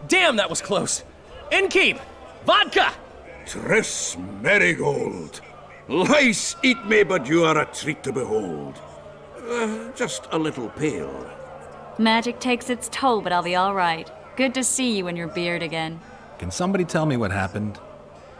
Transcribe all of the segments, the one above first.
Damn, that was close. Innkeep! Vodka! Tris Marigold. Lice eat me, but you are a treat to behold. Just a little pale. Magic takes its toll, but I'll be all right. Good to see you in your beard again. Can somebody tell me what happened?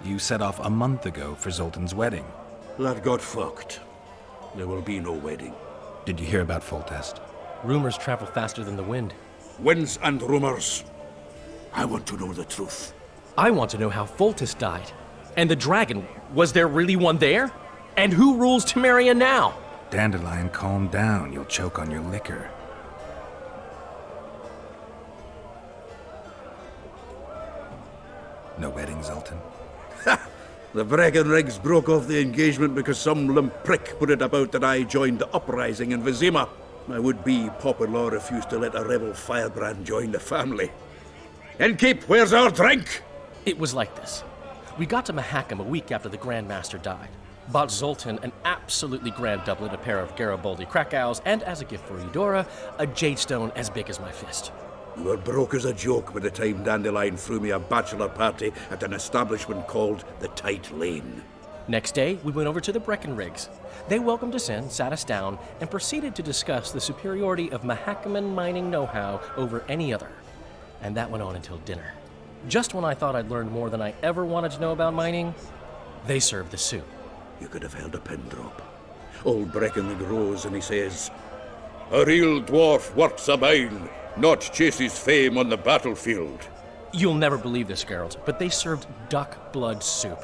You set off a month ago for Zoltan's wedding. That got fucked. There will be no wedding. Did you hear about Foltest? Rumors travel faster than the wind. Winds and rumors. I want to know the truth. I want to know how Foltest died. And the dragon, was there really one there? And who rules Temeria now? Dandelion, calm down. You'll choke on your liquor. No wedding, Zoltan? The Breckenrigs broke off the engagement because some limp prick put it about that I joined the uprising in Vizima. My would-be Popper-in-law refused to let a rebel firebrand join the family. Innkeep, where's our drink? It was like this. We got to Mahakam a week after the Grand Master died. Bought Zoltan an absolutely grand doublet, a pair of Garibaldi Krakau's, and as a gift for Eudora, a jade stone as big as my fist. You were broke as a joke by the time Dandelion threw me a bachelor party at an establishment called the Tight Lane. Next day, we went over to the Breckenrigs. They welcomed us in, sat us down, and proceeded to discuss the superiority of Mahakaman mining know-how over any other. And that went on until dinner. Just when I thought I'd learned more than I ever wanted to know about mining, they served the soup. You could have held a pin drop. Old Breckenrig rose and he says, "A real dwarf works a mine, not chases fame on the battlefield." You'll never believe this, Geralt, but they served duck blood soup.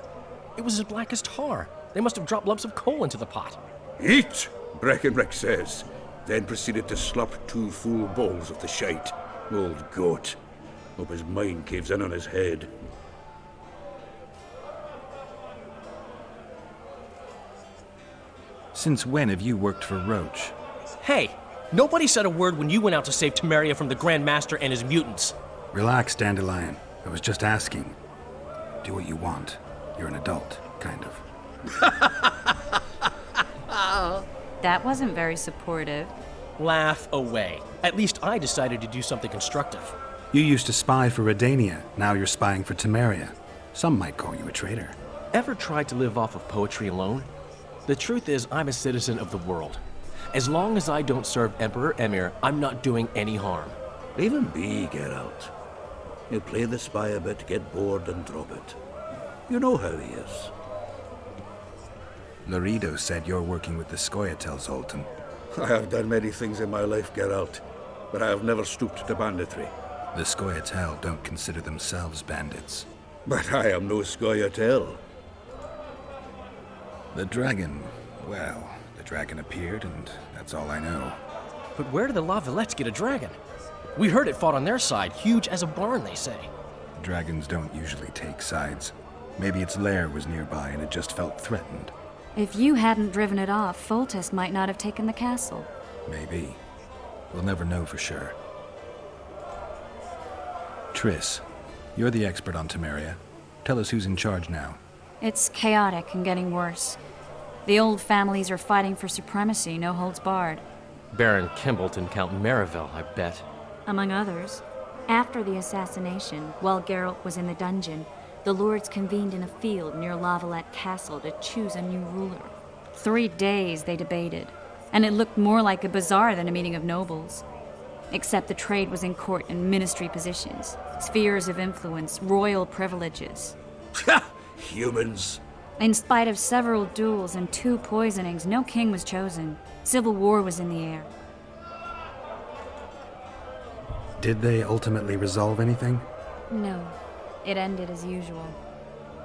It was as black as tar. They must have dropped lumps of coal into the pot. "Eat," Breckenrig says, then proceeded to slurp 2 full bowls of the shite. Old goat. Hope his mind caves in on his head. Since when have you worked for Roach? Hey, nobody said a word when you went out to save Temeria from the Grand Master and his mutants. Relax, Dandelion. I was just asking. Do what you want. You're an adult, kind of. That wasn't very supportive. Laugh away. At least I decided to do something constructive. You used to spy for Redania. Now you're spying for Temeria. Some might call you a traitor. Ever tried to live off of poetry alone? The truth is, I'm a citizen of the world. As long as I don't serve Emperor Emir, I'm not doing any harm. Leave him be, Geralt. He'll play the spy a bit, get bored, and drop it. You know how he is. Laredo said you're working with the Scoia'tael, Zoltan. I have done many things in my life, Geralt, but I have never stooped to banditry. The Scoia'tael don't consider themselves bandits. But I am no Scoia'tael. The dragon, well, the dragon appeared, and that's all I know. But where did the La Villettes get a dragon? We heard it fought on their side, huge as a barn, they say. Dragons don't usually take sides. Maybe its lair was nearby and it just felt threatened. If you hadn't driven it off, Foltest might not have taken the castle. Maybe. We'll never know for sure. Triss, you're the expert on Temeria. Tell us who's in charge now. It's chaotic and getting worse. The old families are fighting for supremacy, no holds barred. Baron Kimbolt and Count Marivel, I bet. Among others. After the assassination, while Geralt was in the dungeon, the lords convened in a field near La Valette Castle to choose a new ruler. 3 days they debated, and it looked more like a bazaar than a meeting of nobles. Except the trade was in court and ministry positions, spheres of influence, royal privileges. Humans. In spite of several duels and 2 poisonings, no king was chosen. Civil war was in the air. Did they ultimately resolve anything? No. It ended as usual.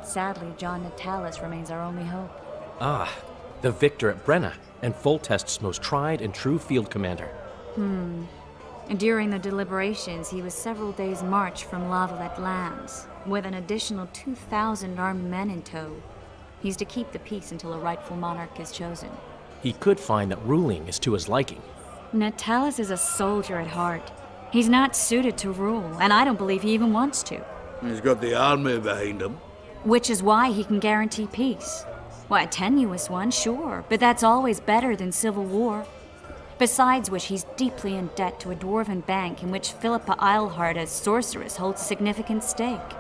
Sadly, John Natalis remains our only hope. Ah, the victor at Brenna, and Foltest's most tried and true field commander. And during the deliberations, he was several days' march from La Valette lands, with an additional 2,000 armed men in tow. He's to keep the peace until a rightful monarch is chosen. He could find that ruling is to his liking. Natalis is a soldier at heart. He's not suited to rule, and I don't believe he even wants to. He's got the army behind him. Which is why he can guarantee peace. Well, a tenuous one, sure, but that's always better than civil war. Besides which, he's deeply in debt to a dwarven bank in which Philippa Eilhart as sorceress holds a significant stake.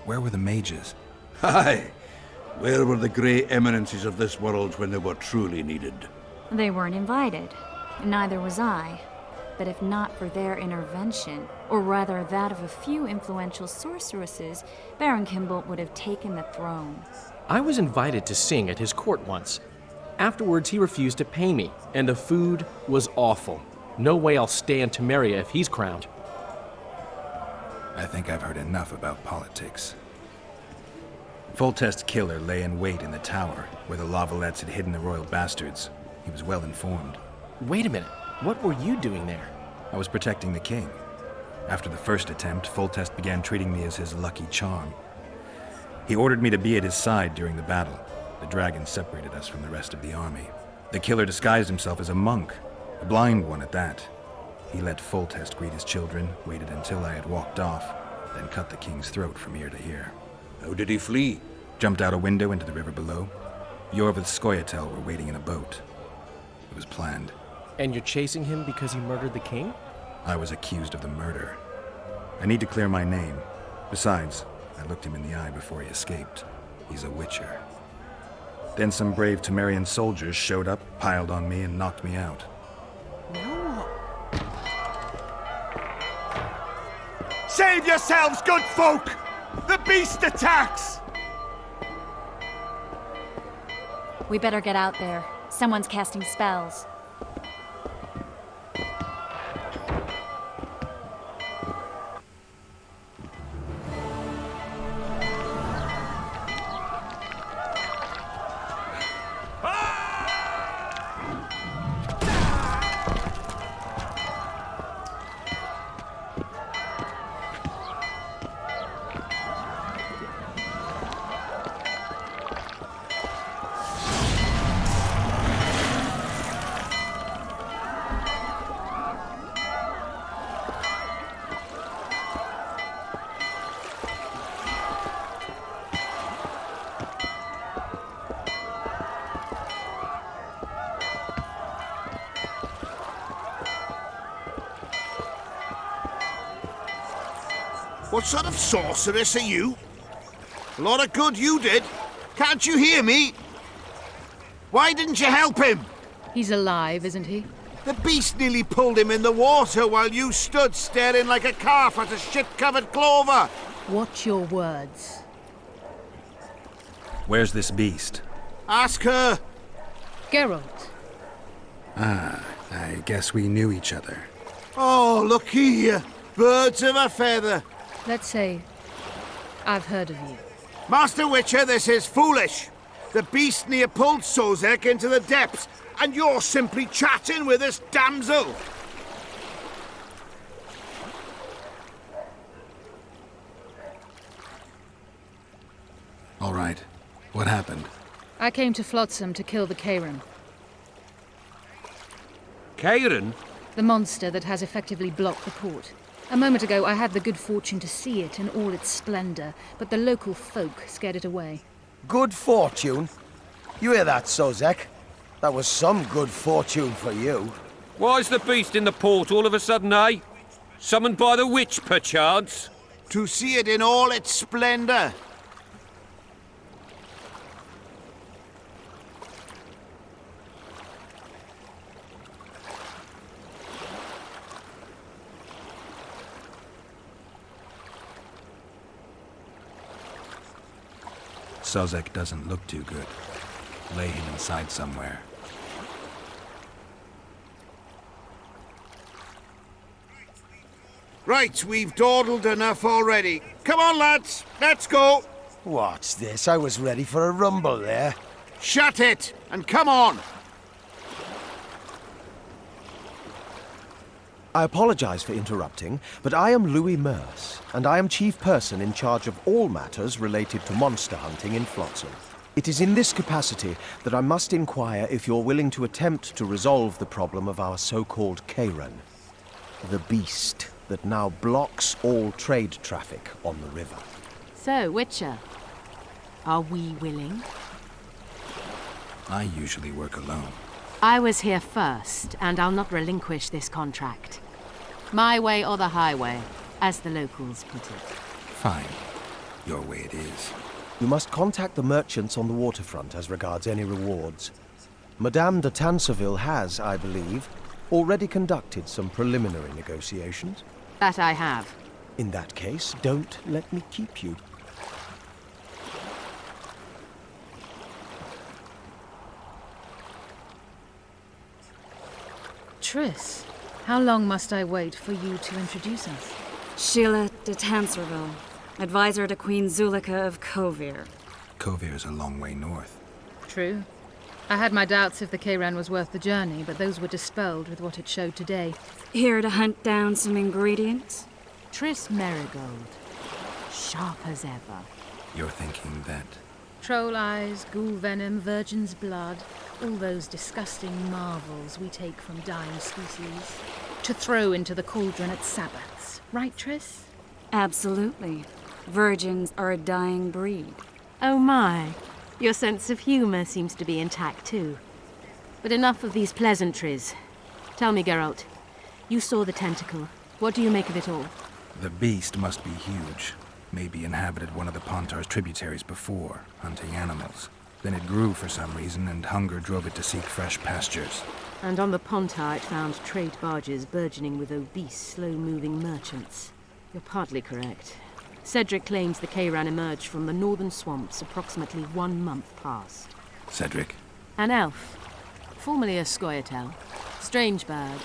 Where were the mages? Aye. Where were the grey eminences of this world when they were truly needed? They weren't invited. Neither was I. But if not for their intervention, or rather that of a few influential sorceresses, Baron Kimbolt would have taken the throne. I was invited to sing at his court once. Afterwards, he refused to pay me, and the food was awful. No way I'll stay in Temeria if he's crowned. I think I've heard enough about politics. Foltest's killer lay in wait in the tower, where the Lavalettes had hidden the royal bastards. He was well informed. Wait a minute. What were you doing there? I was protecting the king. After the first attempt, Foltest began treating me as his lucky charm. He ordered me to be at his side during the battle. The dragon separated us from the rest of the army. The killer disguised himself as a monk, a blind one at that. He let Foltest greet his children, waited until I had walked off, then cut the king's throat from ear to ear. How did he flee? Jumped out a window into the river below. Yor with Skoyatel were waiting in a boat. It was planned. And you're chasing him because he murdered the king? I was accused of the murder. I need to clear my name. Besides, I looked him in the eye before he escaped. He's a witcher. Then some brave Temerian soldiers showed up, piled on me, and knocked me out. Save yourselves, good folk! The beast attacks! We better get out there. Someone's casting spells. What sort of sorceress are you? A lot of good you did. Can't you hear me? Why didn't you help him? He's alive, isn't he? The beast nearly pulled him in the water while you stood staring like a calf at a shit-covered clover. Watch your words. Where's this beast? Ask her. Geralt. I guess we knew each other. Oh, look here. Birds of a feather. Let's say I've heard of you. Master Witcher, this is foolish. The beast near pulled Sozek into the depths, and you're simply chatting with this damsel. All right. What happened? I came to Flotsam to kill the Kairan, Kairan? the monster that has effectively blocked the port. A moment ago, I had the good fortune to see it in all its splendor, but the local folk scared it away. Good fortune? You hear that, Sozek? That was some good fortune for you. Why's the beast in the port all of a sudden, eh? Summoned by the witch, perchance? To see it in all its splendor. Sozek doesn't look too good. Lay him inside somewhere. Right, we've dawdled enough already. Come on, lads, let's go. What's this? I was ready for a rumble there. Shut it, and come on. I apologize for interrupting, but I am Louis Merce, and I am chief person in charge of all matters related to monster hunting in Flotsam. It is in this capacity that I must inquire if you're willing to attempt to resolve the problem of our so-called Kairan, the beast that now blocks all trade traffic on the river. So, Witcher, are we willing? I usually work alone. I was here first, and I'll not relinquish this contract. My way or the highway, as the locals put it. Fine. Your way it is. You must contact the merchants on the waterfront as regards any rewards. Madame de Tanseville has, I believe, already conducted some preliminary negotiations. That I have. In that case, don't let me keep you. Triss, how long must I wait for you to introduce us? Sheila de Tanserville, advisor to Queen Zulika of Kovir. Kovir's a long way north. True. I had my doubts if the Kayran was worth the journey, but those were dispelled with what it showed today. Here to hunt down some ingredients? Triss Marigold. Sharp as ever. You're thinking that... Troll eyes, ghoul venom, virgin's blood, all those disgusting marvels we take from dying species, to throw into the cauldron at Sabbaths. Right, Triss? Absolutely. Virgins are a dying breed. Oh my. Your sense of humor seems to be intact too. But enough of these pleasantries. Tell me, Geralt. You saw the tentacle. What do you make of it all? The beast must be huge. Maybe inhabited one of the Pontar's tributaries before, hunting animals. Then it grew for some reason, and hunger drove it to seek fresh pastures. And on the Pontar it found trade barges burgeoning with obese, slow-moving merchants. You're partly correct. Cedric claims the Kayran emerged from the northern swamps approximately 1 month past. Cedric? An elf. Formerly a Scoia'tael. Strange bird.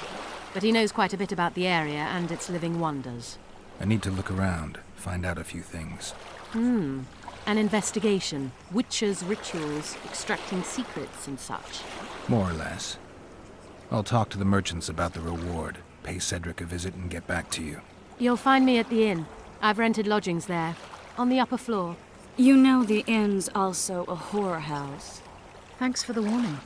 But he knows quite a bit about the area and its living wonders. I need to look around, find out a few things. An investigation. Witchers' rituals, extracting secrets and such. More or less. I'll talk to the merchants about the reward, pay Cedric a visit and get back to you. You'll find me at the inn. I've rented lodgings there, on the upper floor. You know the inn's also a whorehouse. Thanks for the warning.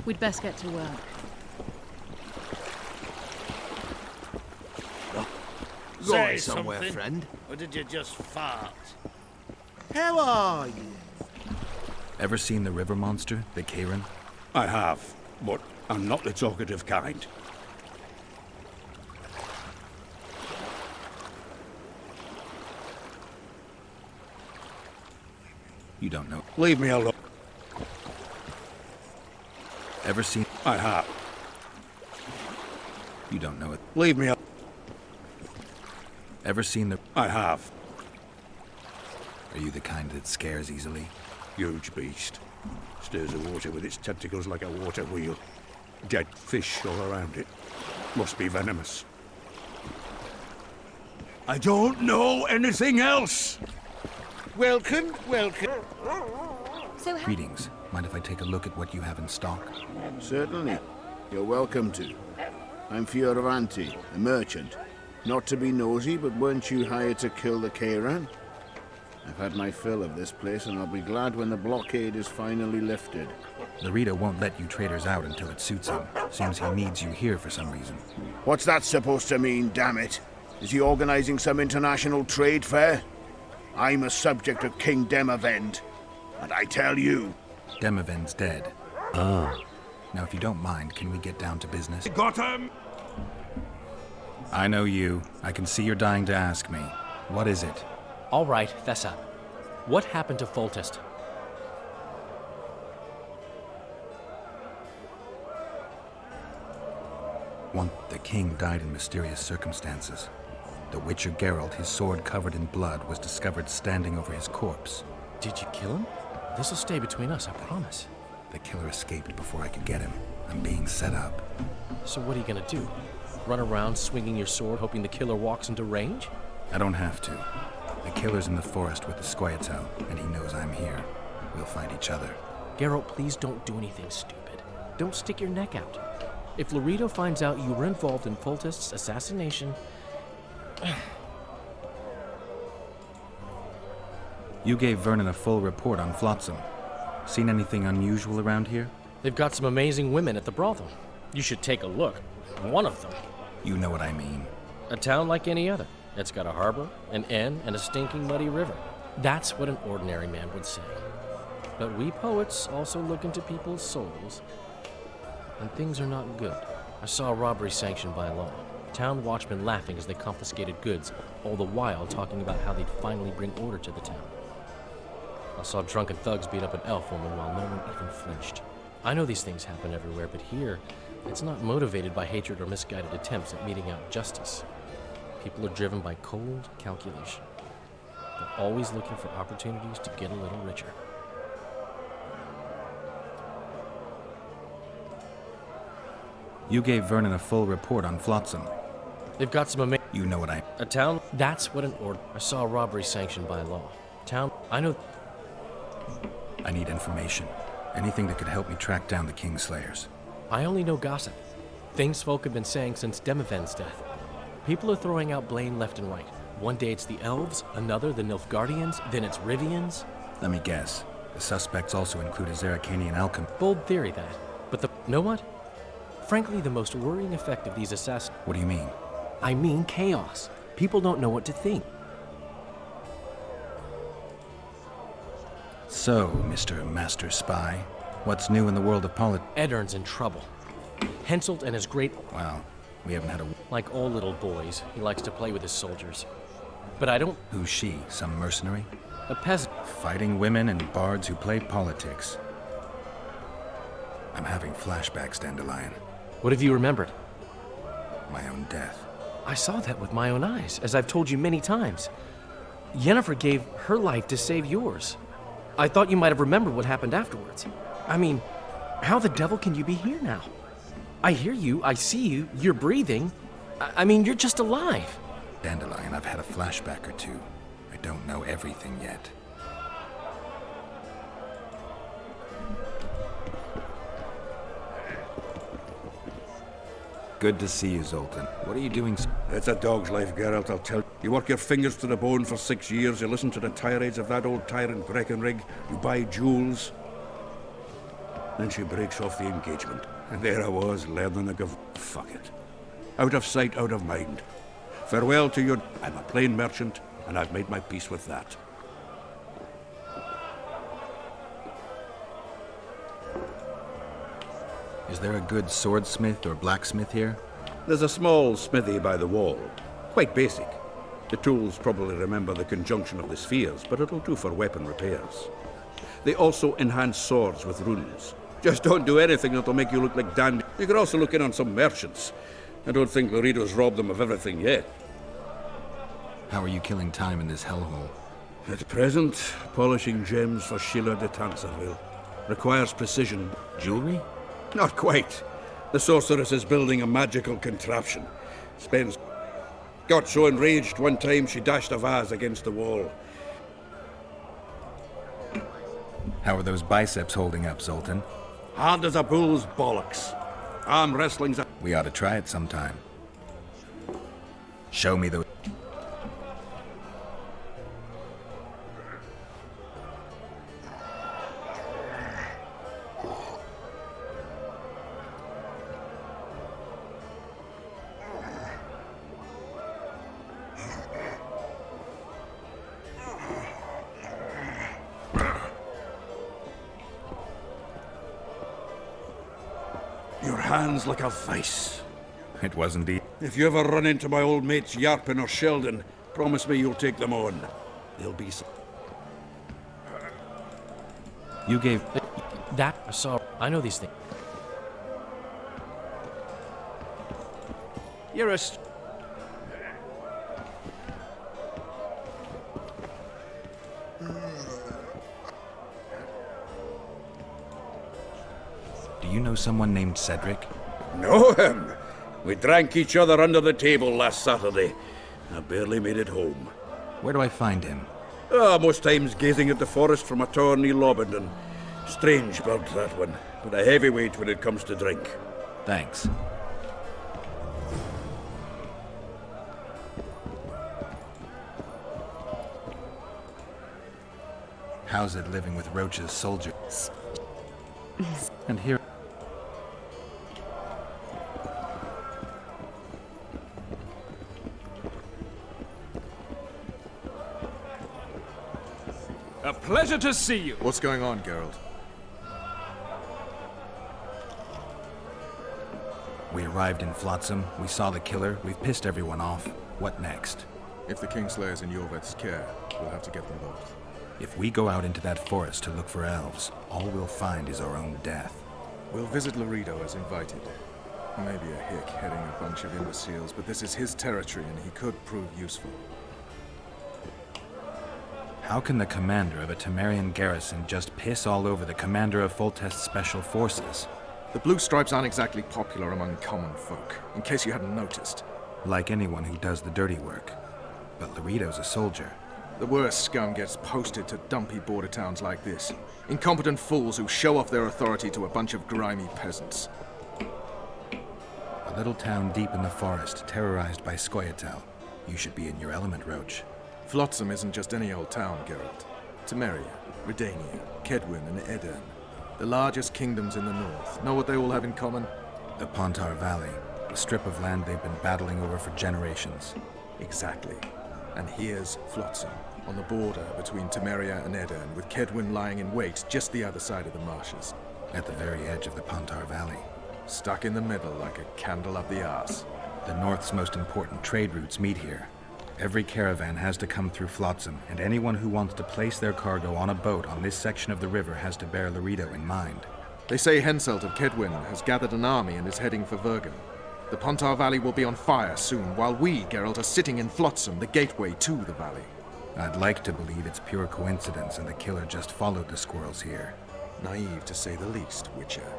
We'd best get to work. Say somewhere, friend. Or did you just fart? How are you? Ever seen the river monster, the Kayran? I have, but I'm not the talkative kind. You don't know. Leave me alone. Ever seen... I have. You don't know it. Leave me alone. Ever seen the... I have. Are you the kind that scares easily? Huge beast. Stirs the water with its tentacles like a water wheel. Dead fish all around it. Must be venomous. I don't know anything else! Welcome, welcome. Greetings. Mind if I take a look at what you have in stock? Certainly. You're welcome to. I'm Fioravanti, a merchant. Not to be nosy, but weren't you hired to kill the Kayran? I've had my fill of this place, and I'll be glad when the blockade is finally lifted. Larita won't let you traders out until it suits him. Seems he needs you here for some reason. What's that supposed to mean, damn it? Is he organizing some international trade fair? I'm a subject of King Demavend, and I tell you... Demavend's dead. Ah. Now, if you don't mind, can we get down to business? Got him! I know you. I can see you're dying to ask me. What is it? All right, fess up. What happened to Foltest? The king died in mysterious circumstances. The Witcher Geralt, his sword covered in blood, was discovered standing over his corpse. Did you kill him? This'll stay between us, I promise. The killer escaped before I could get him. I'm being set up. So what are you gonna do? Run around swinging your sword hoping the killer walks into range? I don't have to. The killer's in the forest with the Scoia'tael, and he knows I'm here. We'll find each other. Geralt, please don't do anything stupid. Don't stick your neck out. If Laredo finds out you were involved in Foltest's assassination... You gave Vernon a full report on Flotsam. Seen anything unusual around here? They've got some amazing women at the brothel. You should take a look. One of them. You know what I mean. A town like any other. It's got a harbor, an inn, and a stinking muddy river. That's what an ordinary man would say. But we poets also look into people's souls, and things are not good. I saw a robbery sanctioned by law. Town watchmen laughing as they confiscated goods, all the while talking about how they'd finally bring order to the town. I saw drunken thugs beat up an elf woman while no one even flinched. I know these things happen everywhere, but here, it's not motivated by hatred or misguided attempts at meting out justice. People are driven by cold calculation. They're always looking for opportunities to get a little richer. You gave Vernon a full report on Flotsam. They've got some You know what A town? That's what an order. I saw a robbery sanctioned by law. Town? I know. I need information. Anything that could help me track down the Kingslayers. I only know gossip. Things folk have been saying since Demiven's death. People are throwing out blame left and right. One day it's the elves, another the Nilfgaardians, then it's Rivians. Let me guess. The suspects also include a Zerrikanian alchemist. Bold theory, that. But know what? Frankly, the most worrying effect of these assassins... What do you mean? I mean chaos. People don't know what to think. So, Mr. Master Spy, what's new in the world of politics? Eddern's in trouble. Henselt and his great... Wow, we haven't had a... Like all little boys, he likes to play with his soldiers. But I don't... Who's she? Some mercenary? A peasant. Fighting women and bards who play politics. I'm having flashbacks, Dandelion. What have you remembered? My own death. I saw that with my own eyes, as I've told you many times. Yennefer gave her life to save yours. I thought you might have remembered what happened afterwards. I mean, how the devil can you be here now? I hear you, I see you, you're breathing. I mean, you're just alive. Dandelion, I've had a flashback or two. I don't know everything yet. Good to see you, Zoltan. What are you doing? It's a dog's life, Geralt, I'll tell you. You work your fingers to the bone for 6 years, you listen to the tirades of that old tyrant Breckenrig, you buy jewels. Then she breaks off the engagement. And there I was, learning to give... Fuck it. Out of sight, out of mind. Farewell to your... I'm a plain merchant, and I've made my peace with that. Is there a good swordsmith or blacksmith here? There's a small smithy by the wall. Quite basic. The tools probably remember the conjunction of the spheres, but it'll do for weapon repairs. They also enhance swords with runes. Just don't do anything that'll make you look like Dandy. You could also look in on some merchants. I don't think Loredo's robbed them of everything yet. How are you killing time in this hellhole? At present, polishing gems for Sheila de Tanserville. Requires precision. Jewelry? Not quite. The sorceress is building a magical contraption. Spence got so enraged one time she dashed a vase against the wall. How are those biceps holding up, Zoltan? Hard as a bull's bollocks. Arm wrestling's a... We ought to try it sometime. Show me the... Your hand's like a vice. It wasn't the... If you ever run into my old mates Yarpin or Sheldon, promise me you'll take them on. They'll be... You gave... That I saw. I know these things. You're a... Do you know someone named Cedric? Know him? We drank each other under the table last Saturday. I barely made it home. Where do I find him? Most times gazing at the forest from a tower near Lobendon. Strange bird, that one, but a heavyweight when it comes to drink. Thanks. How's it living with Roach's soldiers? And here... A pleasure to see you. What's going on, Geralt? We arrived in Flotsam, we saw the killer, we've pissed everyone off. What next? If the Kingslayer's in Yorveth's care, we'll have to get them both. If we go out into that forest to look for elves, all we'll find is our own death. We'll visit Laredo as invited. Maybe a hick heading a bunch of imbeciles, but this is his territory and he could prove useful. How can the commander of a Temerian garrison just piss all over the commander of Foltest's special forces? The Blue Stripes aren't exactly popular among common folk, in case you hadn't noticed. Like anyone who does the dirty work. But Laredo's a soldier. The worst scum gets posted to dumpy border towns like this. Incompetent fools who show off their authority to a bunch of grimy peasants. A little town deep in the forest, terrorized by Scoia'tael. You should be in your element, Roach. Flotsam isn't just any old town, Geralt. Temeria, Redania, Kedwin, and Edirn. The largest kingdoms in the north. Know what they all have in common? The Pontar Valley, a strip of land they've been battling over for generations. Exactly. And here's Flotsam, on the border between Temeria and Edirn, with Kedwin lying in wait just the other side of the marshes. At the very edge of the Pontar Valley. Stuck in the middle like a candle up the arse. The north's most important trade routes meet here. Every caravan has to come through Flotsam, and anyone who wants to place their cargo on a boat on this section of the river has to bear Laredo in mind. They say Henselt of Kedwin has gathered an army and is heading for Vergen. The Pontar Valley will be on fire soon, while we, Geralt, are sitting in Flotsam, the gateway to the valley. I'd like to believe it's pure coincidence and the killer just followed the squirrels here. Naive to say the least, Witcher.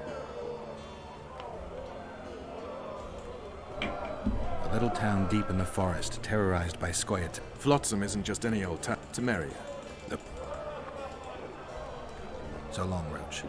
A little town deep in the forest, terrorized by Scoia'tael. Flotsam isn't just any old town. Temeria. So long, Roach.